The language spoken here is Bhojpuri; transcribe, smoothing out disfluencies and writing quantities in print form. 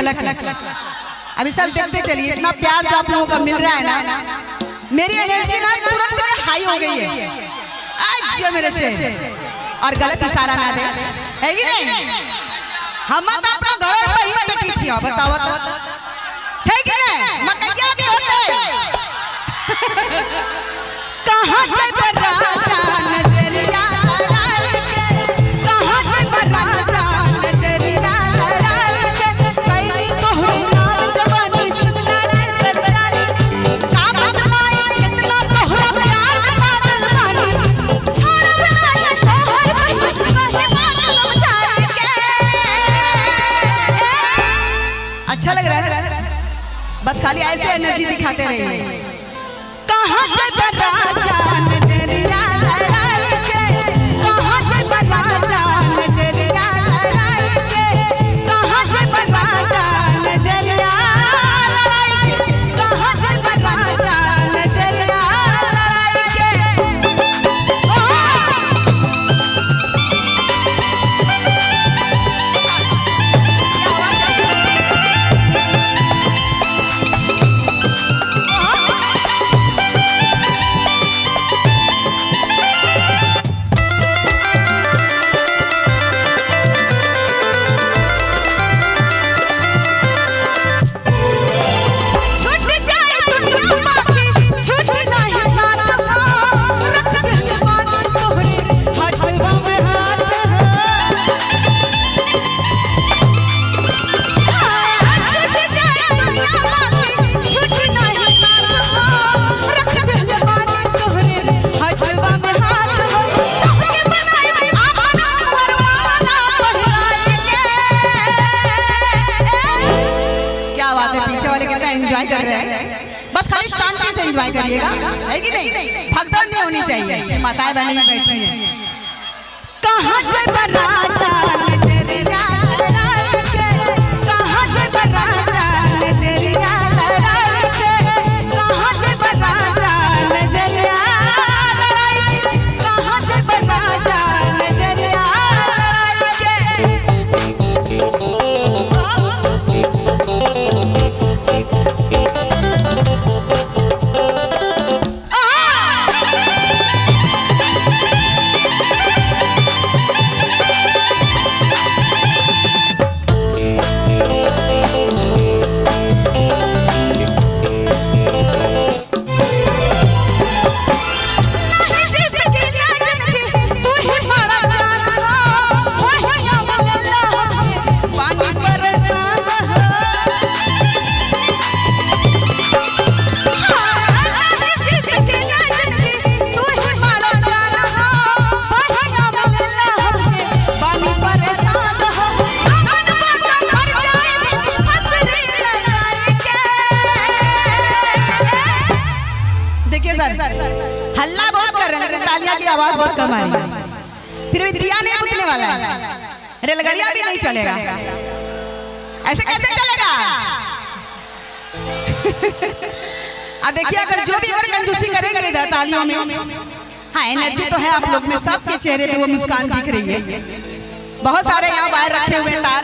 झलक। अभी सर देखते चलिए, इतना प्यार जो आप लोगों का मिल रहा है ना, मेरी एनर्जी ना तुरंत हाई हो गई है आज मेरे से। और गलत इशारा ना दे, है कि नहीं? हम तो अपना घर पे ही बेटी छिया, बताओ छै कि नहीं? मकैया भी होते कहां जब राजा नजरिया लड़ाई के, कहां जब राजा नजरिया लड़ाई के, कई तोहरी नाम जवानी सुनला रे दरबारी, का बदलाई कितना तोहरा प्यार पागल बानी, छोड़ बनाया तोहर बहिन कहे बात समझाए के। अच्छा लग रहा है? बस खाली ऐसे एनर्जी दिखाते रहिए। कहां जब राजा नजरिया लड़ाई के, कहां जब राजा नजरिया लड़ाई के, कहां जब राजा नजरिया लड़ाई के, कहां जब राजा नजरिया लड़ाई के। एंजॉय कर रहे हैं, बस खाली शांति से एंजॉय करिएगा, है कि नहीं? भगदड़ नहीं होनी चाहिए। माताएं बहनें बैठी हैं। कहां जब राजा नजरिया लड़ाई के, कहां जब राजा नजरिया लड़ाई के, कहां जब राजा नजरिया लड़ाई के, कहां जब राजा नजरिया लड़ाई के। हल्ला बहुत कर रहे हैं लेकिन तालियां की आवाज बहुत कम आ रही है। फिर भी दिया नहीं बुझने वाला है, रेलगाड़ियां भी नहीं चलेगा। ऐसे कैसे चलेगा? देखिए, अगर जो भी अगर कंजूसी करेंगे इधर तालियों में, हाँ एनर्जी तो है आप लोग में, सबके चेहरे पे वो मुस्कान दिख रही है। बहुत सारे यहाँ बाहर रखे हुए तार